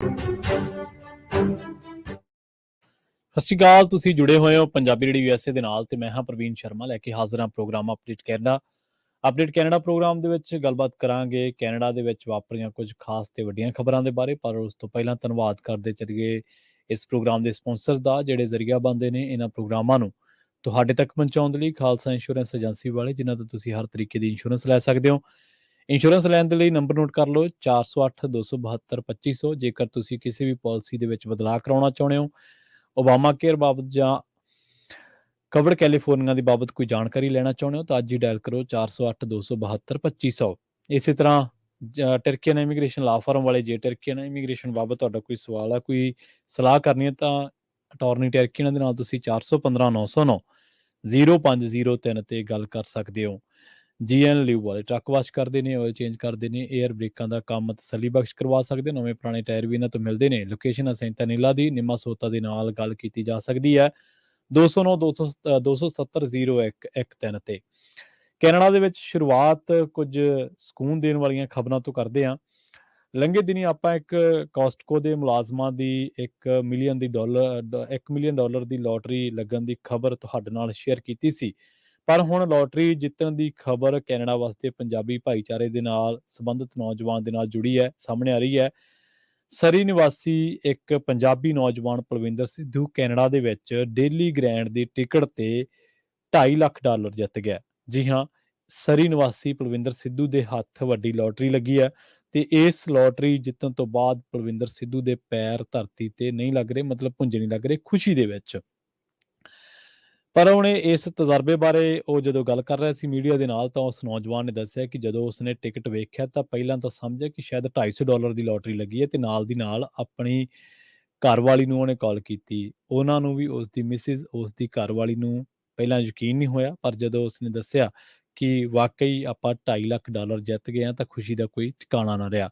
ਸਤਿ ਸ਼੍ਰੀ ਅਕਾਲ। ਤੁਸੀਂ ਜੁੜੇ ਹੋਏ ਹੋ ਪੰਜਾਬੀ ਰੇਡੀਓ USA ਦੇ ਨਾਲ ਤੇ ਮੈਂ ਹਾਂ ਪ੍ਰਵੀਨ ਸ਼ਰਮਾ ਲੈ ਕੇ ਹਾਜ਼ਰ ਹਾਂ ਪ੍ਰੋਗਰਾਮ ਅਪਡੇਟ ਕੈਨੇਡਾ ਪ੍ਰੋਗਰਾਮ ਦੇ ਵਿੱਚ ਗੱਲਬਾਤ ਕਰਾਂਗੇ ਕੈਨੇਡਾ ਦੇ ਵਿੱਚ ਵਾਪਰੀਆਂ ਕੁਝ ਖਾਸ ਤੇ ਵੱਡੀਆਂ ਖਬਰਾਂ ਦੇ ਬਾਰੇ। ਪਰ ਉਸ ਤੋਂ ਪਹਿਲਾਂ ਧੰਨਵਾਦ ਕਰਦੇ ਚੱਲੀਏ ਇਸ ਪ੍ਰੋਗਰਾਮ ਦੇ ਸਪਾਂਸਰਸ ਦਾ ਜਿਹੜੇ ਜ਼ਰੀਆ ਬਣਦੇ ਨੇ ਇਹਨਾਂ ਪ੍ਰੋਗਰਾਮਾਂ ਨੂੰ ਤੁਹਾਡੇ ਤੱਕ ਪਹੁੰਚਾਉਣ ਦੇ ਲਈ। ਖਾਲਸਾ ਇੰਸ਼ੋਰੈਂਸ ਏਜੰਸੀ ਵਾਲੇ ਜਿਨ੍ਹਾਂ ਤੋਂ ਤੁਸੀਂ ਹਰ ਤਰੀਕੇ ਦੀ ਇੰਸ਼ੋਰੈਂਸ ਲੈ ਸਕਦੇ ਹੋ। ਇੰਸ਼ੋਰੈਂਸ ਲੈਣ ਦੇ ਲਈ ਨੰਬਰ ਨੋਟ ਕਰ ਲਓ 408 272 2500। ਜੇਕਰ ਤੁਸੀਂ ਕਿਸੇ ਵੀ ਪਾਲਿਸੀ ਦੇ ਵਿੱਚ ਬਦਲਾਅ ਕਰਾਉਣਾ ਚਾਹੁੰਦੇ ਹੋ, ਓਬਾਮਾ ਕੇਅਰ ਬਾਬਤ ਜਾਂ ਕਵਰਡ ਕੈਲੀਫੋਰਨੀਆ ਦੀ ਬਾਬਤ ਕੋਈ ਜਾਣਕਾਰੀ ਲੈਣਾ ਚਾਹੁੰਦੇ ਹੋ ਤਾਂ ਅੱਜ ਹੀ ਡਾਇਲ ਕਰੋ 408 272 2500। ਇਸੇ ਤਰ੍ਹਾਂ ਟਰਕੀਅਨ ਇਮੀਗ੍ਰੇਸ਼ਨ ਲਾ ਫਰਮ ਵਾਲੇ ਜੇ ਟਰਕੀਅਨ ਇਮੀਗ੍ਰੇਸ਼ਨ ਬਾਬਤ ਤੁਹਾਡਾ ਕੋਈ ਸਵਾਲ ਆ, ਕੋਈ ਸਲਾਹ ਕਰਨੀ ਹੈ ਤਾਂ ਅਟਾਰਨੀ ਟਰਕੀਅਨ ਦੇ ਨਾਲ ਤੁਸੀਂ 415 909 0503 ਤੇ ਗੱਲ ਕਰ ਸਕਦੇ ਹੋ। GN ਲਿਵ ਵਾਲੇ ਟਰੱਕ ਵਾਸ਼ ਕਰਦੇ ਨੇ, ਆਇਲ ਚੇਂਜ ਕਰਦੇ ਨੇ, ਏਅਰ ਬ੍ਰੇਕਾਂ ਦਾ ਕੰਮ ਤਸੱਲੀ ਬਖਸ਼ ਕਰਵਾ ਸਕਦੇ। ਨਵੇਂ ਪੁਰਾਣੇ ਟਾਇਰ ਵੀ ਇਹਨਾਂ ਤੋਂ ਮਿਲਦੇ ਨੇ। ਲੋਕੇਸ਼ਨ ਅਸੈਂਟਾ ਨੀਲਾ ਦੀ ਨਿੰਮਾ ਸੋਤਾ ਦੇ ਨਾਲ ਗੱਲ ਕੀਤੀ ਜਾ ਸਕਦੀ ਹੈ 209 270 0113 ਤੇ। ਕੈਨੇਡਾ ਦੇ ਵਿੱਚ ਸ਼ੁਰੂਆਤ ਕੁਝ ਸਕੂਨ ਦੇਣ ਵਾਲੀਆਂ ਖਬਰਾਂ ਤੋਂ ਕਰਦੇ ਹਾਂ। ਲੰਘੇ ਦਿਨੀ ਆਪਾਂ ਇੱਕ ਕਾਸਟਕੋ ਦੇ ਮੁਲਾਜ਼ਮਾਂ ਦੀ $1 ਮਿਲੀਅਨ ਦੀ ਲੋਟਰੀ ਲੱਗਣ ਦੀ ਖਬਰ ਤੁਹਾਡੇ ਨਾਲ ਸ਼ੇਅਰ ਕੀਤੀ ਸੀ। ਪਰ ਹੁਣ ਲੋਟਰੀ ਜਿੱਤਣ ਦੀ ਖਬਰ ਕੈਨੇਡਾ ਵਾਸਤੇ ਪੰਜਾਬੀ ਭਾਈਚਾਰੇ ਦੇ ਨਾਲ ਸੰਬੰਧਿਤ ਨੌਜਵਾਨ ਦੇ ਨਾਲ ਜੁੜੀ ਹੈ, ਸਾਹਮਣੇ ਆ ਰਹੀ ਹੈ। ਸਰੀ ਨਿਵਾਸੀ ਇੱਕ ਪੰਜਾਬੀ ਨੌਜਵਾਨ ਪਲਵਿੰਦਰ ਸਿੱਧੂ ਕੈਨੇਡਾ ਦੇ ਵਿੱਚ ਡੇਲੀ ਗ੍ਰੈਂਡ ਦੀ ਟਿਕਟ ਤੇ $2.5 ਲੱਖ ਜਿੱਤ ਗਿਆ। ਜੀ ਹਾਂ, ਸਰੀ ਨਿਵਾਸੀ ਪਲਵਿੰਦਰ ਸਿੱਧੂ ਦੇ ਹੱਥ ਵੱਡੀ ਲੋਟਰੀ ਲੱਗੀ ਹੈ ਤੇ ਇਸ ਲੋਟਰੀ ਜਿੱਤਣ ਤੋਂ ਬਾਅਦ ਪਲਵਿੰਦਰ ਸਿੱਧੂ ਦੇ ਪੈਰ ਧਰਤੀ ਤੇ ਨਹੀਂ ਲੱਗ ਰਹੇ, ਮਤਲਬ ਭੁੰਜੇ ਨਹੀਂ ਲੱਗ ਰਹੇ ਖੁਸ਼ੀ ਦੇ ਵਿੱਚ। ਪਰ ਉਹਨੇ ਇਸ ਤਜਰਬੇ ਬਾਰੇ ਉਹ ਜਦੋਂ ਗੱਲ ਕਰ ਰਿਹਾ ਸੀ ਮੀਡੀਆ ਦੇ ਨਾਲ ਤਾਂ ਉਸ ਨੌਜਵਾਨ ਨੇ ਦੱਸਿਆ ਕਿ ਜਦੋਂ ਉਸਨੇ ਟਿਕਟ ਵੇਖਿਆ ਤਾਂ ਪਹਿਲਾਂ ਤਾਂ ਸਮਝਿਆ ਕਿ ਸ਼ਾਇਦ $250 ਦੀ ਲੋਟਰੀ ਲੱਗੀ ਹੈ ਤੇ ਨਾਲ ਦੀ ਨਾਲ ਆਪਣੀ ਘਰਵਾਲੀ ਨੂੰ ਉਹਨੇ ਕਾਲ ਕੀਤੀ। ਉਹਨਾਂ ਨੂੰ ਵੀ ਉਸਦੀ ਮਿਸਿਸ, ਉਸਦੀ ਘਰਵਾਲੀ ਨੂੰ ਪਹਿਲਾਂ ਯਕੀਨ ਨਹੀਂ ਹੋਇਆ, ਪਰ ਜਦੋਂ ਉਸਨੇ ਦੱਸਿਆ ਕਿ ਵਾਕਈ ਆਪਾਂ $2.5 ਲੱਖ ਜਿੱਤ ਗਏ ਹਾਂ ਤਾਂ ਖੁਸ਼ੀ ਦਾ ਕੋਈ ਠਿਕਾਣਾ ਨਾ ਰਿਹਾ।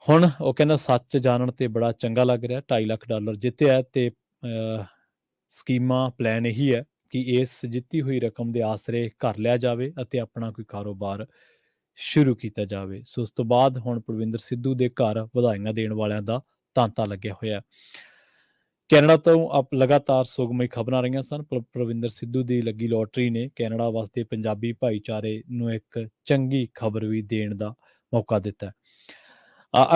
ਹੁਣ ਉਹ ਕਹਿੰਦਾ ਸੱਚ ਜਾਣਨ ਤੇ ਬੜਾ ਚੰਗਾ ਲੱਗ ਰਿਹਾ। $2.5 ਲੱਖ ਜਿੱਤਿਆ ਤੇ ਸਕੀਮਾਂ ਪਲਾਨ ਇਹੀ ਹੈ ਕਿ ਇਸ ਜਿੱਤੀ ਹੋਈ ਰਕਮ ਦੇ ਆਸਰੇ ਘਰ ਲਿਆ ਜਾਵੇ ਅਤੇ ਆਪਣਾ ਕੋਈ ਕਾਰੋਬਾਰ ਸ਼ੁਰੂ ਕੀਤਾ ਜਾਵੇ। ਸੋ ਉਸ ਤੋਂ ਬਾਅਦ ਹੁਣ ਪਲਵਿੰਦਰ ਸਿੱਧੂ ਦੇ ਘਰ ਵਧਾਈਆਂ ਦੇਣ ਵਾਲਿਆਂ ਦਾ ਤਾਂਤਾ ਲੱਗਿਆ ਹੋਇਆ। ਕੈਨੇਡਾ ਤੋਂ ਲਗਾਤਾਰ ਸੁਗਮਈ ਖਬਰਾਂ ਰਹੀਆਂ ਸਨ। ਪਲਵਿੰਦਰ ਸਿੱਧੂ ਦੀ ਲੱਗੀ ਲੋਟਰੀ ਨੇ ਕੈਨੇਡਾ ਵਾਸਤੇ ਪੰਜਾਬੀ ਭਾਈਚਾਰੇ ਨੂੰ ਇੱਕ ਚੰਗੀ ਖਬਰ ਵੀ ਦੇਣ ਦਾ ਮੌਕਾ ਦਿੱਤਾ।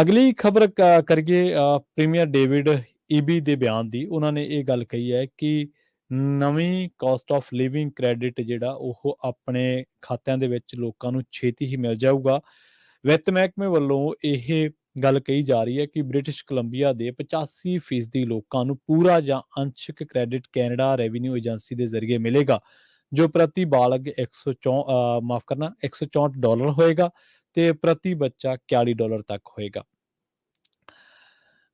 ਅਗਲੀ ਖਬਰ ਕਰੀਏ ਪ੍ਰੀਮੀਅਰ ਡੇਵਿਡ ਈਬੀ ਦੇ ਬਿਆਨ ਦੀ। ਉਹਨਾਂ ਨੇ ਇਹ ਗੱਲ ਕਹੀ ਹੈ ਕਿ ਨਵੀਂ ਕਾਸਟ ਆਫ ਲਿਵਿੰਗ ਕ੍ਰੈਡਿਟ ਜਿਹੜਾ ਉਹ ਆਪਣੇ ਖਾਤਿਆਂ ਦੇ ਵਿੱਚ ਲੋਕਾਂ ਨੂੰ ਛੇਤੀ ਹੀ ਮਿਲ ਜਾਊਗਾ। ਵਿੱਤ ਮਹਿਕਮੇ ਵੱਲੋਂ ਇਹ ਗੱਲ ਕਹੀ ਜਾ ਰਹੀ ਹੈ ਕਿ ਬ੍ਰਿਟਿਸ਼ ਕੋਲੰਬੀਆ ਦੇ 85% ਲੋਕਾਂ ਨੂੰ ਪੂਰਾ ਜਾਂ ਅੰਸ਼ਕ ਕ੍ਰੈਡਿਟ ਕੈਨੇਡਾ ਰੈਵਨਿਊ ਏਜੰਸੀ ਦੇ ਜ਼ਰੀਏ ਮਿਲੇਗਾ, ਜੋ ਪ੍ਰਤੀ ਬਾਲਗ $164 ਹੋਏਗਾ ਤੇ ਪ੍ਰਤੀ ਬੱਚਾ $41 ਤੱਕ ਹੋਏਗਾ।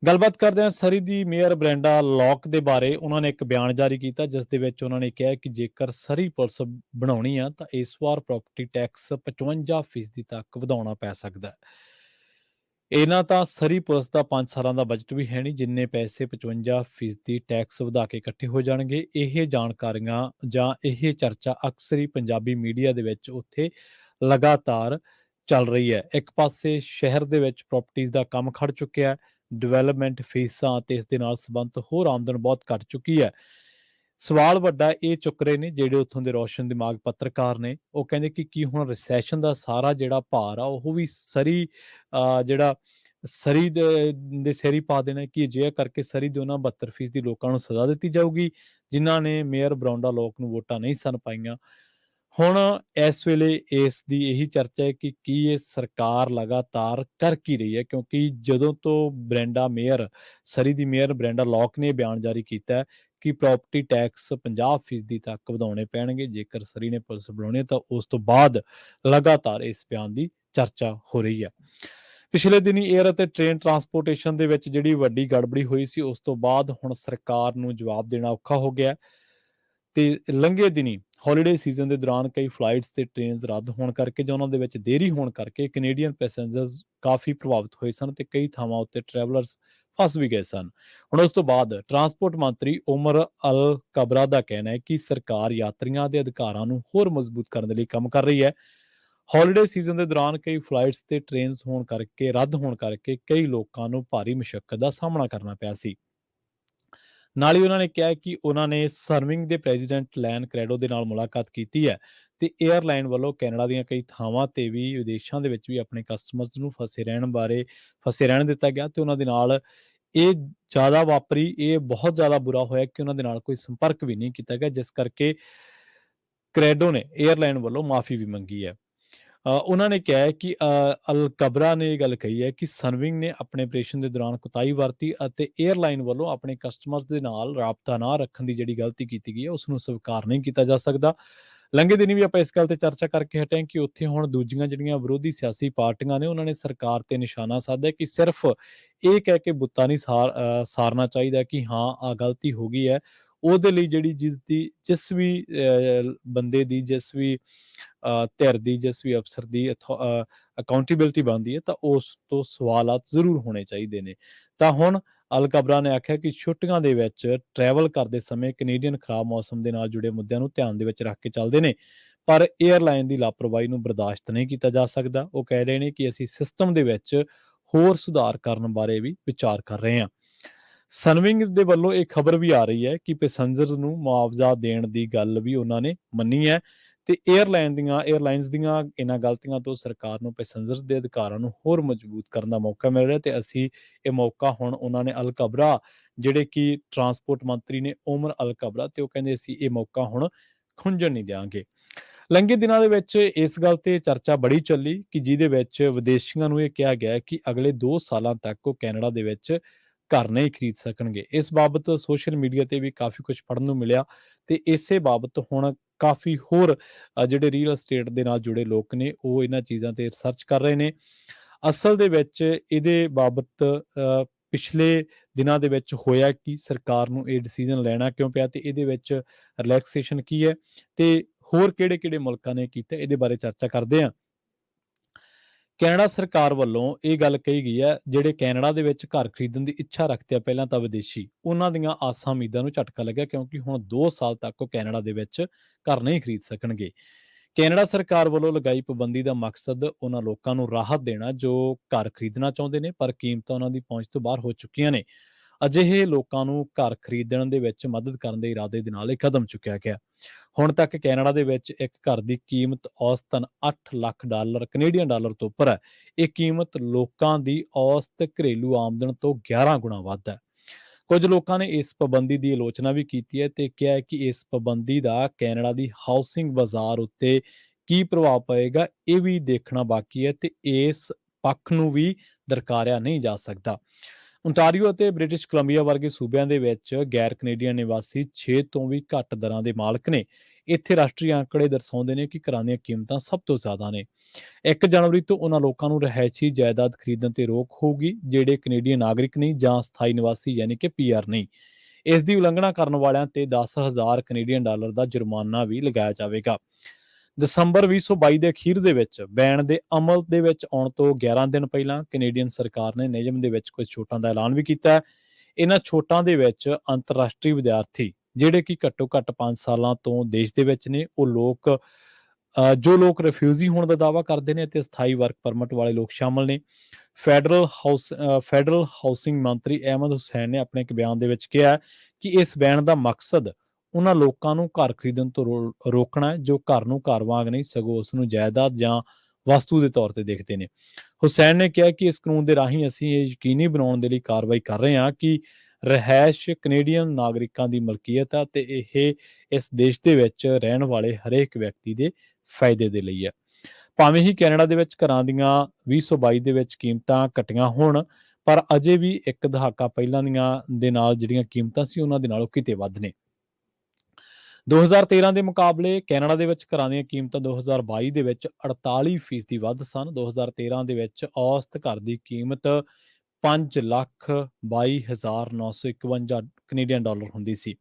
ਗੱਲਬਾਤ ਕਰਦੇ ਹਾਂ ਸਰੀ ਦੀ ਮੇਅਰ ਬ੍ਰੈਂਡਾ ਲੌਕ ਦੇ ਬਾਰੇ। ਉਹਨਾਂ ਨੇ ਇੱਕ ਬਿਆਨ ਜਾਰੀ ਕੀਤਾ ਜਿਸ ਦੇ ਵਿੱਚ ਉਹਨਾਂ ਨੇ ਕਿਹਾ ਕਿ ਜੇਕਰ ਸਰੀ ਪੁਲਿਸ ਬਣਾਉਣੀ ਆ ਤਾਂ ਇਸ ਵਾਰ ਪ੍ਰਾਪਰਟੀ ਟੈਕਸ 55% ਤੱਕ ਵਧਾਉਣਾ ਪੈ ਸਕਦਾ ਹੈ। ਇਹਨਾਂ ਤਾਂ ਸਰੀ ਪੁਲਿਸ ਦਾ 5 ਸਾਲਾਂ ਦਾ ਬਜਟ ਵੀ ਹੈ ਨਹੀਂ ਜਿੰਨੇ ਪੈਸੇ 55% ਟੈਕਸ ਵਧਾ ਕੇ ਇਕੱਠੇ ਹੋ ਜਾਣਗੇ। ਇਹ ਜਾਣਕਾਰੀਆਂ ਜਾਂ ਇਹ ਚਰਚਾ ਅਕਸਰ ਹੀ ਪੰਜਾਬੀ ਮੀਡੀਆ ਦੇ ਵਿੱਚ ਉੱਥੇ ਲਗਾਤਾਰ ਚੱਲ ਰਹੀ ਹੈ। ਇੱਕ ਪਾਸੇ ਸ਼ਹਿਰ ਦੇ ਵਿੱਚ ਪ੍ਰਾਪਰਟੀਜ਼ ਦਾ ਕੰਮ ਖੜ ਚੁੱਕਿਆ ਹੈ, ਡਿਵੈਲਪਮੈਂਟ ਫੀਸਾਂ ਅਤੇ ਇਸ ਦੇ ਨਾਲ ਸੰਬੰਧਿਤ ਹੋਰ ਆਮਦਨ ਬਹੁਤ ਘੱਟ ਚੁੱਕੀ ਹੈ। ਸਵਾਲ ਵੱਡਾ ਇਹ ਚੁੱਕ ਰਹੇ ਨੇ ਜਿਹੜੇ ਉੱਥੋਂ ਦੇ ਰੋਸ਼ਨ ਦਿਮਾਗ ਪੱਤਰਕਾਰ ਨੇ। ਉਹ ਕਹਿੰਦੇ ਕਿ ਕੀ ਹੁਣ ਰਿਸੈਸ਼ਨ ਦਾ ਸਾਰਾ ਜਿਹੜਾ ਭਾਰ ਆ ਉਹ ਵੀ ਸਰੀ ਜਿਹੜਾ ਸਰੀ ਦੇ ਸਿਰ ਹੀ ਪਾ ਦੇਣਾ ਕਿ ਅਜਿਹਾ ਕਰਕੇ ਸਰੀ ਦੇ ਉਹਨਾਂ 72% ਲੋਕਾਂ ਨੂੰ ਸਜ਼ਾ ਦਿੱਤੀ ਜਾਊਗੀ ਜਿਨ੍ਹਾਂ ਨੇ ਮੇਅਰ ਬਰੌਂਡਾ ਲੋਕ ਨੂੰ ਵੋਟਾਂ ਨਹੀਂ ਸਨ ਪਾਈਆਂ। ਹੁਣ ਇਸ ਵੇਲੇ ਇਸ ਦੀ ਇਹੀ ਚਰਚਾ ਹੈ ਕਿ ਕੀ ਇਹ ਸਰਕਾਰ ਲਗਾਤਾਰ ਕਰ ਕੀ ਰਹੀ ਹੈ, ਕਿਉਂਕਿ ਜਦੋਂ ਤੋਂ ਸਰੀ ਦੀ ਮੇਅਰ ਬ੍ਰੈਂਡਾ ਲੌਕ ਨੇ ਬਿਆਨ ਜਾਰੀ ਕੀਤਾ ਕਿ ਪ੍ਰਾਪਰਟੀ ਟੈਕਸ 50% ਤੱਕ ਵਧਾਉਣੇ ਪੈਣਗੇ ਜੇਕਰ ਸਰੀ ਨੇ ਪੁਲਿਸ ਬਣਾਉਣੀ, ਤਾਂ ਉਸ ਤੋਂ ਬਾਅਦ ਲਗਾਤਾਰ ਇਸ ਬਿਆਨ ਦੀ ਚਰਚਾ ਹੋ ਰਹੀ ਹੈ। ਪਿਛਲੇ ਦਿਨੀ ਏਅਰ ਅਤੇ ਟ੍ਰੇਨ ਟਰਾਂਸਪੋਰਟੇਸ਼ਨ ਦੇ ਵਿੱਚ ਜਿਹੜੀ ਵੱਡੀ ਗੜਬੜੀ ਹੋਈ ਸੀ ਉਸ ਤੋਂ ਬਾਅਦ ਹੁਣ ਸਰਕਾਰ ਨੂੰ ਜਵਾਬ ਦੇਣਾ ਔਖਾ ਹੋ ਗਿਆ ਤੇ ਲੰਘੇ ਦਿਨੀ ਹੌਲੀਡੇ ਸੀਜ਼ਨ ਦੇ ਦੌਰਾਨ ਕਈ ਫਲਾਈਟਸ ਤੇ ਟ੍ਰੇਨਸ ਰੱਦ ਹੋਣ ਕਰਕੇ ਜਾਂ ਉਹਨਾਂ ਦੇ ਵਿੱਚ ਦੇਰੀ ਹੋਣ ਕਰਕੇ ਕੈਨੇਡੀਅਨ ਪੈਸੇਂਜਰਸ ਕਾਫੀ ਪ੍ਰਭਾਵਿਤ ਹੋਏ ਸਨ ਤੇ ਕਈ ਥਾਵਾਂ ਉੱਤੇ ਟਰੈਵਲਰਸ ਫਸ ਵੀ ਗਏ ਸਨ। ਹੁਣ ਉਸ ਤੋਂ ਬਾਅਦ ਟਰਾਂਸਪੋਰਟ ਮੰਤਰੀ ਉਮਰ ਅਲ ਕਬਰਾ ਦਾ ਕਹਿਣਾ ਹੈ ਕਿ ਸਰਕਾਰ ਯਾਤਰੀਆਂ ਦੇ ਅਧਿਕਾਰਾਂ ਨੂੰ ਹੋਰ ਮਜ਼ਬੂਤ ਕਰਨ ਦੇ ਲਈ ਕੰਮ ਕਰ ਰਹੀ ਹੈ। ਹੌਲੀਡੇ ਸੀਜ਼ਨ ਦੇ ਦੌਰਾਨ ਕਈ ਫਲਾਈਟਸ ਤੇ ਟ੍ਰੇਨਸ ਰੱਦ ਹੋਣ ਕਰਕੇ ਕਈ ਲੋਕਾਂ ਨੂੰ ਭਾਰੀ ਮੁਸ਼ੱਕਤ ਦਾ ਸਾਹਮਣਾ ਕਰਨਾ ਪਿਆ ਸੀ। ਨਾਲ ਹੀ ਉਹਨਾਂ ਨੇ ਕਿਹਾ ਕਿ ਉਹਨਾਂ ਨੇ ਸਰਵਿੰਗ ਦੇ ਪ੍ਰੈਜ਼ੀਡੈਂਟ ਲੈਨ ਕ੍ਰੈਡੋ ਦੇ ਨਾਲ ਮੁਲਾਕਾਤ ਕੀਤੀ ਹੈ ਤੇ 에ਅਰਲਾਈਨ ਵੱਲੋਂ ਕੈਨੇਡਾ ਦੀਆਂ ਕਈ ਥਾਵਾਂ ਤੇ ਵੀ ਵਿਦੇਸ਼ਾਂ ਦੇ ਵਿੱਚ ਵੀ ਆਪਣੇ ਕਸਟਮਰਸ ਨੂੰ ਫਸੇ ਰਹਿਣ ਦਿੱਤਾ ਗਿਆ ਤੇ ਉਹਨਾਂ ਦੇ ਨਾਲ ਇਹ ਬਹੁਤ ਜ਼ਿਆਦਾ ਬੁਰਾ ਹੋਇਆ ਕਿ ਉਹਨਾਂ ਦੇ ਨਾਲ ਕੋਈ ਸੰਪਰਕ ਵੀ ਨਹੀਂ ਕੀਤਾ ਗਿਆ, ਜਿਸ ਕਰਕੇ ਕ੍ਰੈਡੋ ਨੇ 에ਅਰਲਾਈਨ ਵੱਲੋਂ ਮਾਫੀ ਵੀ ਮੰਗੀ ਹੈ। ਉਹਨਾਂ ਨੇ ਕਿਹਾ ਹੈ ਕਿ ਅਲ ਕਬਰਾ ਨੇ ਇਹ ਗੱਲ ਕਹੀ ਹੈ ਕਿ ਸਨਵਿੰਗ ਨੇ ਆਪਣੇ ਆਪਰੇਸ਼ਨ ਦੇ ਦੌਰਾਨ ਕੁਤਾਹੀ ਵਰਤੀ ਅਤੇ 에ਅਰਲਾਈਨ ਵੱਲੋਂ ਆਪਣੇ ਕਸਟਮਰਸ ਦੇ ਨਾਲ ਰਾਬਤਾ ਨਾ ਰੱਖਣ ਦੀ ਜਿਹੜੀ ਗਲਤੀ ਕੀਤੀ ਗਈ ਹੈ ਉਸ ਨੂੰ ਸਵੀਕਾਰ ਨਹੀਂ ਕੀਤਾ ਜਾ ਸਕਦਾ। ਲੰਘੇ ਦਿਨੀ ਵੀ ਆਪਾਂ ਇਸ ਗੱਲ ਤੇ ਚਰਚਾ ਕਰਕੇ ਹਟੇ ਕਿ ਉੱਥੇ ਹੁਣ ਦੂਜੀਆਂ ਜਿਹੜੀਆਂ ਵਿਰੋਧੀ ਸਿਆਸੀ ਪਾਰਟੀਆਂ ਨੇ ਉਹਨਾਂ ਨੇ ਸਰਕਾਰ ਤੇ ਨਿਸ਼ਾਨਾ ਸਾਧਿਆ ਕਿ ਸਿਰਫ ਇਹ ਕਹਿ ਕੇ ਬੁੱਤਾ ਨਹੀਂ ਸਾਰਨਾ ਚਾਹੀਦਾ ਕਿ ਹਾਂ ਆ ਗਲਤੀ ਹੋ ਗਈ ਹੈ। ਉਹਦੇ ਲਈ ਜਿਹੜੀ ਜਿਸ ਵੀ ਬੰਦੇ ਦੀ ਜਿਸ ਵੀ ਧਿਰ ਦੀ ਜਿਸ ਵੀ ਅਫਸਰ ਦੀ ਅਕਾਊਂਟੇਬਿਲਿਟੀ ਬਣਦੀ ਹੈ ਤਾਂ ਉਸ ਤੋਂ ਸਵਾਲਾਤ ਜ਼ਰੂਰ ਹੋਣੇ ਚਾਹੀਦੇ ਨੇ। ਤਾਂ ਹੁਣ ਅਲ ਕਬਰਾ ਨੇ ਆਖਿਆ ਕਿ ਛੁੱਟੀਆਂ ਦੇ ਵਿੱਚ ਟਰੈਵਲ ਕਰਦੇ ਸਮੇਂ ਕੈਨੇਡੀਅਨ ਖਰਾਬ ਮੌਸਮ ਦੇ ਨਾਲ ਜੁੜੇ ਮੁੱਦਿਆਂ ਨੂੰ ਧਿਆਨ ਦੇ ਵਿੱਚ ਰੱਖ ਕੇ ਚੱਲਦੇ ਨੇ, ਪਰ 에ਅਰਲਾਈਨ ਦੀ ਲਾਪਰਵਾਹੀ ਨੂੰ ਬਰਦਾਸ਼ਤ ਨਹੀਂ ਕੀਤਾ ਜਾ ਸਕਦਾ। ਉਹ ਕਹਿ ਰਹੇ ਨੇ ਕਿ ਅਸੀਂ ਸਿਸਟਮ ਦੇ ਵਿੱਚ ਹੋਰ ਸੁਧਾਰ ਕਰਨ ਬਾਰੇ ਵੀ ਵਿਚਾਰ ਕਰ ਰਹੇ ਹਾਂ। ਸਨਵਿੰਗ ਦੇ ਵੱਲੋਂ ਇਹ ਖਬਰ ਵੀ ਆ ਰਹੀ ਹੈ ਕਿ ਪੈਸੰਜਰਸ ਨੂੰ ਮੁਆਵਜ਼ਾ ਦੇਣ ਦੀ ਗੱਲ ਵੀ ਉਹਨਾਂ ਨੇ ਮੰਨੀ ਹੈ ਤੇ 에ਅਰਲਾਈਨਸ ਦੀਆਂ ਇਹਨਾਂ ਗਲਤੀਆਂ ਤੋਂ ਸਰਕਾਰ ਨੂੰ ਪੈਸੰਜਰਸ ਦੇ ਅਧਿਕਾਰਾਂ ਨੂੰ ਹੋਰ ਮਜ਼ਬੂਤ ਕਰਨ ਦਾ ਮੌਕਾ ਮਿਲ ਰਿਹਾ ਤੇ ਅਸੀਂ ਇਹ ਮੌਕਾ ਹੁਣ ਉਹਨਾਂ ਨੇ ਅਲ ਕਬਰਾ ਜਿਹੜੇ ਕਿ ਟਰਾਂਸਪੋਰਟ ਮੰਤਰੀ ਨੇ ਓਮਰ ਅਲ ਕਬਰਾ ਤੇ ਉਹ ਕਹਿੰਦੇ ਅਸੀਂ ਇਹ ਮੌਕਾ ਹੁਣ ਖੁੰਝਣ ਨਹੀਂ ਦਿਆਂਗੇ। ਲੰਘੇ ਦਿਨਾਂ ਦੇ ਵਿੱਚ ਇਸ ਗੱਲ ਤੇ ਚਰਚਾ ਬੜੀ ਚੱਲੀ ਕਿ ਜਿਹਦੇ ਵਿੱਚ ਵਿਦੇਸ਼ੀਆਂ ਨੂੰ ਇਹ ਕਿਹਾ ਗਿਆ ਕਿ ਅਗਲੇ 2 ਸਾਲਾਂ ਤੱਕ ਉਹ ਕੈਨੇਡਾ ਦੇ ਵਿੱਚ ਘਰ ਨਹੀਂ ਖਰੀਦ ਸਕਣਗੇ। ਇਸ ਬਾਬਤ ਸੋਸ਼ਲ ਮੀਡੀਆ ਤੇ ਵੀ ਕਾਫੀ ਕੁਝ ਪੜ੍ਹਨ ਨੂੰ ਮਿਲਿਆ ਤੇ ਇਸੇ ਬਾਬਤ ਹੁਣ ਕਾਫੀ ਹੋਰ ਜਿਹੜੇ ਰੀਅਲ estate ਦੇ ਨਾਲ ਜੁੜੇ ਲੋਕ ਨੇ ਉਹ ਇਹਨਾਂ ਚੀਜ਼ਾਂ ਤੇ ਰਿਸਰਚ ਕਰ ਰਹੇ ਨੇ। ਅਸਲ ਦੇ ਵਿੱਚ ਇਹਦੇ ਬਾਬਤ ਪਿਛਲੇ ਦਿਨਾਂ ਦੇ ਵਿੱਚ ਹੋਇਆ ਕਿ ਸਰਕਾਰ ਨੂੰ ਇਹ ਡਿਸੀਜਨ ਲੈਣਾ ਕਿਉਂ ਪਿਆ ਤੇ ਇਹਦੇ ਵਿੱਚ ਰਿਲੈਕਸੇਸ਼ਨ ਕੀ ਹੈ ਤੇ ਹੋਰ ਕਿਹੜੇ-ਕਿਹੜੇ ਮੁਲਕਾਂ ਨੇ ਕੀਤਾ, ਇਹਦੇ ਬਾਰੇ ਚਰਚਾ ਕਰਦੇ ਹਾਂ। ਕੈਨੇਡਾ ਸਰਕਾਰ ਵੱਲੋਂ ਇਹ ਗੱਲ ਕਹੀ ਗਈ ਹੈ ਜਿਹੜੇ ਕੈਨੇਡਾ ਦੇ ਵਿੱਚ ਘਰ ਖਰੀਦਣ ਦੀ ਇੱਛਾ ਰੱਖਦੇ ਆ ਪਹਿਲਾਂ ਤਾਂ ਵਿਦੇਸ਼ੀ, ਉਹਨਾਂ ਦੀਆਂ ਆਸਾਂ ਉਮੀਦਾਂ ਨੂੰ ਝਟਕਾ ਲੱਗਿਆ ਕਿਉਂਕਿ ਹੁਣ 2 ਸਾਲ ਤੱਕ ਉਹ ਕੈਨੇਡਾ ਦੇ ਵਿੱਚ ਘਰ ਨਹੀਂ ਖਰੀਦ ਸਕਣਗੇ। ਕੈਨੇਡਾ ਸਰਕਾਰ ਵੱਲੋਂ ਲਗਾਈ ਪਾਬੰਦੀ ਦਾ ਮਕਸਦ ਉਹਨਾਂ ਲੋਕਾਂ ਨੂੰ ਰਾਹਤ ਦੇਣਾ ਜੋ ਘਰ ਖਰੀਦਣਾ ਚਾਹੁੰਦੇ ਨੇ ਪਰ ਕੀਮਤਾਂ ਉਹਨਾਂ ਦੀ ਪਹੁੰਚ ਤੋਂ ਬਾਹਰ ਹੋ ਚੁੱਕੀਆਂ ਨੇ। ਅਜਿਹੇ ਲੋਕਾਂ ਨੂੰ ਘਰ ਖਰੀਦਣ ਦੇ ਵਿੱਚ ਮਦਦ ਕਰਨ ਦੇ ਇਰਾਦੇ ਦੇ ਨਾਲ ਇਹ ਕਦਮ ਚੁੱਕਿਆ ਗਿਆ। ਹੁਣ ਤੱਕ ਕੈਨੇਡਾ ਦੇ ਵਿੱਚ ਇੱਕ ਘਰ ਦੀ ਕੀਮਤ ਔਸਤਨ $8 ਲੱਖ ਕੈਨੇਡੀਅਨ ਡਾਲਰ ਤੋਂ ਉੱਪਰ ਹੈ। ਇਹ ਕੀਮਤ ਲੋਕਾਂ ਦੀ ਔਸਤ ਘਰੇਲੂ ਆਮਦਨ ਤੋਂ 11 ਗੁਣਾ ਵੱਧ ਹੈ। ਕੁਝ ਲੋਕਾਂ ਨੇ ਇਸ ਪਾਬੰਦੀ ਦੀ ਆਲੋਚਨਾ ਵੀ ਕੀਤੀ ਹੈ ਤੇ ਕਿਹਾ ਹੈ ਕਿ ਇਸ ਪਾਬੰਦੀ ਦਾ ਕੈਨੇਡਾ ਦੀ ਹਾਊਸਿੰਗ ਬਾਜ਼ਾਰ ਉੱਤੇ ਕੀ ਪ੍ਰਭਾਵ ਪਏਗਾ ਇਹ ਵੀ ਦੇਖਣਾ ਬਾਕੀ ਹੈ ਤੇ ਇਸ ਪੱਖ ਨੂੰ ਵੀ ਦਰਕਾਰਿਆ ਨਹੀਂ ਜਾ ਸਕਦਾ। ਓਨਟਾਰੀਓ ਅਤੇ ਬ੍ਰਿਟਿਸ਼ ਕੋਲੰਬੀਆ ਵਰਗੇ ਸੂਬਿਆਂ ਦੇ ਵਿੱਚ ਗੈਰ ਕੈਨੇਡੀਅਨ ਨਿਵਾਸੀ 6 ਤੋਂ ਵੀ ਘੱਟ ਦਰਾਂ ਦੇ ਮਾਲਕ ਨੇ। ਇੱਥੇ ਰਾਸ਼ਟਰੀ ਅੰਕੜੇ ਦਰਸਾਉਂਦੇ ਨੇ ਕਿ ਘਰਾਂ ਦੀਆਂ ਕੀਮਤਾਂ ਸਭ ਤੋਂ ਜ਼ਿਆਦਾ ਨੇ। 1 ਜਨਵਰੀ ਤੋਂ ਉਹਨਾਂ ਲੋਕਾਂ ਨੂੰ ਰਿਹਾਇਸ਼ੀ ਜਾਇਦਾਦ ਖਰੀਦਣ ਤੇ ਰੋਕ ਹੋਊਗੀ ਜਿਹੜੇ ਕੈਨੇਡੀਅਨ ਨਾਗਰਿਕ ਨਹੀਂ ਜਾਂ ਸਥਾਈ ਨਿਵਾਸੀ ਯਾਨੀ ਕਿ ਪੀਆਰ ਨਹੀਂ। ਇਸ ਦੀ ਉਲੰਘਣਾ ਕਰਨ ਵਾਲਿਆਂ ਤੇ $10,000 ਕੈਨੇਡੀਅਨ ਡਾਲਰ ਦਾ ਜੁਰਮਾਨਾ ਵੀ ਲਗਾਇਆ ਜਾਵੇਗਾ। ਦਸੰਬਰ 2022 ਦੇ ਅਖੀਰ ਦੇ ਵਿੱਚ ਬੈਨ ਦੇ ਅਮਲ ਦੇ ਵਿੱਚ ਆਉਣ ਤੋਂ 11 ਦਿਨ ਪਹਿਲਾਂ ਕੈਨੇਡੀਅਨ ਸਰਕਾਰ ਨੇ ਨਿਯਮ ਦੇ ਵਿੱਚ ਕੁਝ ਛੋਟਾਂ ਦਾ ਐਲਾਨ ਵੀ ਕੀਤਾ ਹੈ। ਇਹਨਾਂ ਛੋਟਾਂ ਦੇ ਵਿੱਚ ਅੰਤਰਰਾਸ਼ਟਰੀ ਵਿਦਿਆਰਥੀ ਜਿਹੜੇ ਕਿ ਘੱਟੋ ਘੱਟ 5 ਸਾਲਾਂ ਤੋਂ ਦੇਸ਼ ਦੇ ਵਿੱਚ ਨੇ ਜੋ ਲੋਕ ਰਿਫਿਊਜੀ ਹੋਣ ਦਾ ਦਾਅਵਾ ਕਰਦੇ ਨੇ ਅਤੇ ਸਥਾਈ ਵਰਕ ਪਰਮਿਟ ਵਾਲੇ ਲੋਕ ਸ਼ਾਮਲ ਨੇ। ਫੈਡਰਲ ਹਾਊਸਿੰਗ ਮੰਤਰੀ ਅਹਿਮਦ ਹੁਸੈਨ ਨੇ ਆਪਣੇ ਇੱਕ ਬਿਆਨ ਦੇ ਵਿੱਚ ਕਿਹਾ ਕਿ ਇਸ ਬੈਨ ਦਾ ਮਕਸਦ ਉਹਨਾਂ ਲੋਕਾਂ ਨੂੰ ਘਰ ਖਰੀਦਣ ਤੋਂ ਰੋਕਣਾ ਹੈ ਜੋ ਘਰ ਨੂੰ ਘਰ ਵਾਂਗ ਨਹੀਂ ਸਗੋਂ ਉਸ ਨੂੰ ਜਾਇਦਾਦ ਜਾਂ ਵਸਤੂ ਦੇ ਤੌਰ ਤੇ ਦੇਖਦੇ ਨੇ। ਹੁਸੈਨ ਨੇ ਕਿਹਾ ਕਿ ਇਸ ਕਾਨੂੰਨ ਦੇ ਰਾਹੀਂ ਅਸੀਂ ਇਹ ਯਕੀਨੀ ਬਣਾਉਣ ਦੇ ਲਈ ਕਾਰਵਾਈ ਕਰ ਰਹੇ ਹਾਂ ਕਿ ਰਿਹਾਇਸ਼ ਕੈਨੇਡੀਅਨ ਨਾਗਰਿਕਾਂ ਦੀ ਮਲਕੀਅਤ ਹੈ ਤੇ ਇਹ ਇਸ ਦੇਸ਼ ਦੇ ਵਿੱਚ ਰਹਿਣ ਵਾਲੇ ਹਰੇਕ ਵਿਅਕਤੀ ਦੇ ਫਾਇਦੇ ਦੇ ਲਈ ਹੈ। ਭਾਵੇਂ ਹੀ ਕੈਨੇਡਾ ਦੇ ਵਿੱਚ ਘਰਾਂ ਦੀਆਂ 2022 ਦੇ ਵਿੱਚ ਕੀਮਤਾਂ ਘਟੀਆਂ ਹੋਣ ਪਰ ਅਜੇ ਵੀ ਇੱਕ ਦਹਾਕਾ ਪਹਿਲਾਂ ਦੇ ਨਾਲ ਜਿਹੜੀਆਂ ਕੀਮਤਾਂ ਸੀ ਉਹਨਾਂ ਦੇ ਨਾਲੋਂ ਕਿਤੇ ਵੱਧ ਨੇ। 2013 ਦੇ ਮੁਕਾਬਲੇ ਕੈਨੇਡਾ ਦੇ ਵਿੱਚ ਘਰਾਂ ਦੀਆਂ ਕੀਮਤਾਂ 2022 ਦੇ ਵਿੱਚ 48% ਵੱਧ ਸਨ। 2013 ਦੇ ਵਿੱਚ ਔਸਤ ਘਰ ਦੀ ਕੀਮਤ $5,22,951 ਕੈਨੇਡੀਅਨ ਡਾਲਰ ਹੁੰਦੀ ਸੀ।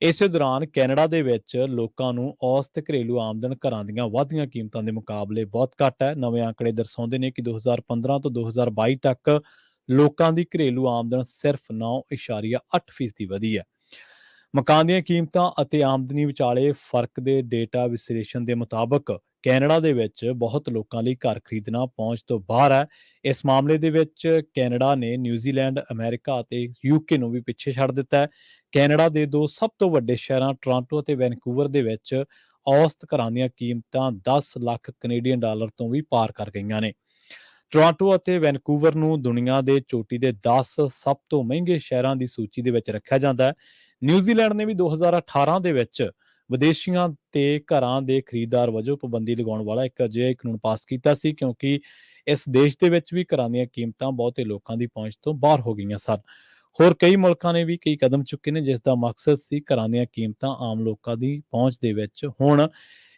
ਇਸੇ ਦੌਰਾਨ ਕੈਨੇਡਾ ਦੇ ਵਿੱਚ ਲੋਕਾਂ ਨੂੰ ਔਸਤ ਘਰੇਲੂ ਆਮਦਨ ਘਰਾਂ ਦੀਆਂ ਵਧਦੀਆਂ ਕੀਮਤਾਂ ਦੇ ਮੁਕਾਬਲੇ ਬਹੁਤ ਘੱਟ ਹੈ। ਨਵੇਂ ਅੰਕੜੇ ਦਰਸਾਉਂਦੇ ਨੇ ਕਿ 2015 ਤੋਂ 2022 ਤੱਕ ਲੋਕਾਂ ਦੀ ਘਰੇਲੂ ਆਮਦਨ ਸਿਰਫ 9.8% ਵਧੀ ਹੈ। ਮਕਾਨ ਦੀਆਂ ਕੀਮਤਾਂ ਅਤੇ ਆਮਦਨੀ ਵਿਚਾਲੇ ਫਰਕ ਦੇ ਡੇਟਾ ਵਿਸ਼ਲੇਸ਼ਣ ਦੇ ਮੁਤਾਬਕ ਕੈਨੇਡਾ ਦੇ ਵਿੱਚ ਬਹੁਤ ਲੋਕਾਂ ਲਈ ਘਰ ਖਰੀਦਣਾ ਪਹੁੰਚ ਤੋਂ ਬਾਹਰ ਹੈ। ਇਸ ਮਾਮਲੇ ਦੇ ਵਿੱਚ ਕੈਨੇਡਾ ਨੇ ਨਿਊਜ਼ੀਲੈਂਡ, ਅਮਰੀਕਾ ਅਤੇ ਯੂਕੇ ਨੂੰ ਵੀ ਪਿੱਛੇ ਛੱਡ ਦਿੱਤਾ ਹੈ। ਕੈਨੇਡਾ ਦੇ ਦੋ ਸਭ ਤੋਂ ਵੱਡੇ ਸ਼ਹਿਰਾਂ ਟੋਰਾਂਟੋ ਅਤੇ ਵੈਨਕੂਵਰ ਦੇ ਵਿੱਚ ਔਸਤ ਘਰਾਂ ਦੀਆਂ ਕੀਮਤਾਂ 10 ਲੱਖ ਕੈਨੇਡੀਅਨ ਡਾਲਰ ਤੋਂ ਵੀ ਪਾਰ ਕਰ ਗਈਆਂ ਨੇ। ਟੋਰਾਂਟੋ ਅਤੇ ਵੈਨਕੂਵਰ ਨੂੰ ਦੁਨੀਆ ਦੇ ਚੋਟੀ ਦੇ 10 ਸਭ ਤੋਂ ਮਹਿੰਗੇ ਸ਼ਹਿਰਾਂ ਦੀ ਸੂਚੀ ਦੇ ਵਿੱਚ ਰੱਖਿਆ ਜਾਂਦਾ ਹੈ। ਨਿਊਜ਼ੀਲੈਂਡ ਨੇ ਵੀ 2018 ਦੇ ਵਿੱਚ ਵਿਦੇਸ਼ੀਆਂ ਤੇ ਘਰਾਂ ਦੇ ਖਰੀਦਦਾਰ ਵਜੋਂ ਪਾਬੰਦੀ ਲਗਾਉਣ ਵਾਲਾ ਇੱਕ ਅਜਿਹਾ ਕਾਨੂੰਨ ਪਾਸ ਕੀਤਾ ਸੀ, ਕਿਉਂਕਿ ਇਸ ਦੇਸ਼ ਦੇ ਵਿੱਚ ਵੀ ਘਰਾਂ ਦੀਆਂ ਕੀਮਤਾਂ ਬਹੁਤੇ ਲੋਕਾਂ ਦੀ ਪਹੁੰਚ ਤੋਂ ਬਾਹਰ ਹੋ ਗਈਆਂ ਸਨ। ਹੋਰ ਕਈ ਮੁਲਕਾਂ ਨੇ ਵੀ ਕਈ ਕਦਮ ਚੁੱਕੇ ਨੇ, ਜਿਸ ਦਾ ਮਕਸਦ ਸੀ ਘਰਾਂ ਦੀਆਂ ਕੀਮਤਾਂ ਆਮ ਲੋਕਾਂ ਦੀ ਪਹੁੰਚ ਦੇ ਵਿੱਚ ਹੋਣ।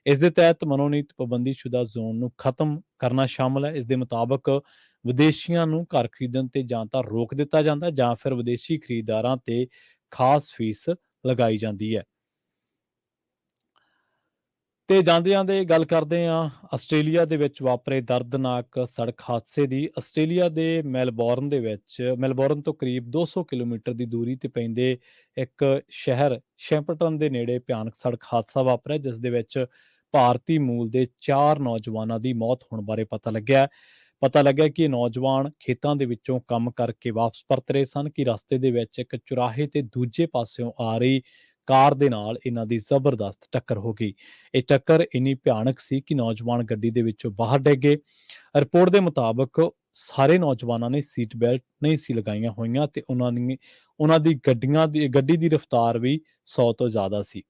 ਇਸ ਦੇ ਤਹਿਤ ਮਨੋਨੀਤ ਪਾਬੰਦੀਸ਼ੁਦਾ ਜ਼ੋਨ ਨੂੰ ਖਤਮ ਕਰਨਾ ਸ਼ਾਮਲ ਹੈ। ਇਸ ਦੇ ਮੁਤਾਬਕ ਵਿਦੇਸ਼ੀਆਂ ਨੂੰ ਘਰ ਖਰੀਦਣ ਤੇ ਜਾਂ ਤਾਂ ਰੋਕ ਦਿੱਤਾ ਜਾਂਦਾ ਜਾਂ ਫਿਰ ਵਿਦੇਸ਼ੀ ਖਰੀਦਦਾਰਾਂ ਤੇ ਖਾਸ ਫੀਸ ਲਗਾਈ ਜਾਂਦੀ ਹੈ। ਤੇ ਜਾਂਦੇ-ਜਾਂਦੇ ਗੱਲ ਕਰਦੇ ਹਾਂ ਆਸਟ੍ਰੇਲੀਆ ਦੇ ਵਿੱਚ ਵਾਪਰੇ ਦਰਦਨਾਕ ਸੜਕ ਹਾਦਸੇ ਦੀ। ਆਸਟ੍ਰੇਲੀਆ ਦੇ ਮੈਲਬੌਰਨ ਤੋਂ ਕਰੀਬ 200 ਕਿਲੋਮੀਟਰ ਦੀ ਦੂਰੀ ਤੇ ਪੈਂਦੇ ਇੱਕ ਸ਼ਹਿਰ ਸ਼ੈਂਪਰਟਨ ਦੇ ਨੇੜੇ ਭਿਆਨਕ ਸੜਕ ਹਾਦਸਾ ਵਾਪਰਿਆ, ਜਿਸ ਦੇ ਵਿੱਚ ਭਾਰਤੀ ਮੂਲ ਦੇ 4 ਨੌਜਵਾਨਾਂ ਦੀ ਮੌਤ ਹੋਣ ਬਾਰੇ ਪਤਾ ਲੱਗਿਆ ਕਿ ਇਹ ਨੌਜਵਾਨ ਖੇਤਾਂ ਦੇ ਵਿੱਚੋਂ ਕੰਮ ਕਰਕੇ ਵਾਪਸ ਪਰਤ ਰਹੇ ਸਨ ਕਿ ਰਸਤੇ ਦੇ ਵਿੱਚ ਇੱਕ ਚੁਰਾਹੇ ਤੇ ਦੂਜੇ ਪਾਸਿਓਂ ਆ ਰਹੀ ਕਾਰ ਦੇ ਨਾਲ ਇਹਨਾਂ ਦੀ ਜ਼ਬਰਦਸਤ ਟੱਕਰ ਹੋ ਗਈ। ਇਹ ਟੱਕਰ ਇੰਨੀ ਭਿਆਨਕ ਸੀ ਕਿ ਨੌਜਵਾਨ ਗੱਡੀ ਦੇ ਵਿੱਚੋਂ ਬਾਹਰ ਡਿੱਗ ਗਏ। ਰਿਪੋਰਟ ਦੇ ਮੁਤਾਬਕ ਸਾਰੇ ਨੌਜਵਾਨਾਂ ਨੇ ਸੀਟ ਬੈਲਟ ਨਹੀਂ ਸੀ ਲਗਾਈਆਂ ਹੋਈਆਂ ਤੇ ਉਹਨਾਂ ਦੀ ਗੱਡੀ ਦੀ ਰਫ਼ਤਾਰ ਵੀ 100 ਤੋਂ ਜ਼ਿਆਦਾ ਸੀ।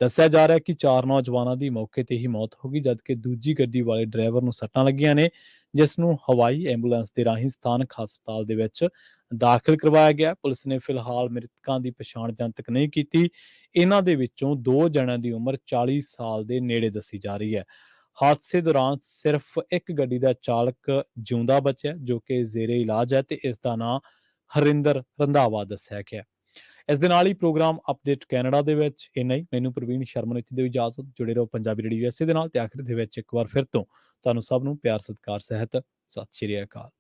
ਦੱਸਿਆ ਜਾ ਰਿਹਾ ਹੈ ਕਿ 4 ਨੌਜਵਾਨਾਂ ਦੀ ਮੌਕੇ ਤੇ ਹੀ ਮੌਤ ਹੋ ਗਈ, ਜਦਕਿ ਦੂਜੀ ਗੱਡੀ ਵਾਲੇ ਡਰਾਈਵਰ ਨੂੰ ਸੱਟਾਂ ਲੱਗੀਆਂ ਨੇ, ਜਿਸ ਨੂੰ ਹਵਾਈ ਐਂਬੂਲੈਂਸ ਦੇ ਰਾਹੀਂ ਸਥਾਨਕ ਹਸਪਤਾਲ ਦੇ ਵਿੱਚ ਦਾਖਲ ਕਰਵਾਇਆ ਗਿਆ। ਪੁਲਿਸ ਨੇ ਫਿਲਹਾਲ ਮ੍ਰਿਤਕਾਂ ਦੀ ਪਛਾਣ ਜਨਤਕ ਨਹੀਂ ਕੀਤੀ। ਇਹਨਾਂ ਦੇ ਵਿੱਚੋਂ 2 ਜਣਿਆਂ ਦੀ ਉਮਰ 40 ਸਾਲ ਦੇ ਨੇੜੇ ਦੱਸੀ ਜਾ ਰਹੀ ਹੈ। ਹਾਦਸੇ ਦੌਰਾਨ ਸਿਰਫ ਇੱਕ ਗੱਡੀ ਦਾ ਚਾਲਕ ਜਿਉਂਦਾ ਬਚਿਆ, ਜੋ ਕਿ ਜ਼ੇਰੇ ਇਲਾਜ ਹੈ ਤੇ ਇਸ ਦਾ ਨਾਂ ਹਰਿੰਦਰ ਰੰਧਾਵਾ ਦੱਸਿਆ ਗਿਆ। ਇਸ ਦੇ ਨਾਲ ਹੀ ਪ੍ਰੋਗਰਾਮ ਅਪਡੇਟ ਕੈਨੇਡਾ ਦੇ ਵਿੱਚ ਇੰਨਾ ਹੀ। ਮੈਨੂੰ ਪ੍ਰਵੀਨ ਸ਼ਰਮਾ ਨੂੰ ਇੱਥੇ ਦਿਓ ਇਜਾਜ਼ਤ। ਜੁੜੇ ਰਹੋ ਪੰਜਾਬੀ ਰੇਡੀਓ USA ਦੇ ਨਾਲ ਤੇ ਆਖਿਰ ਦੇ ਵਿੱਚ ਇੱਕ ਵਾਰ ਫਿਰ ਤੋਂ ਤੁਹਾਨੂੰ ਸਭ ਨੂੰ ਪਿਆਰ ਸਤਿਕਾਰ ਸਹਿਤ ਸਤਿ ਸ਼੍ਰੀ ਅਕਾਲ।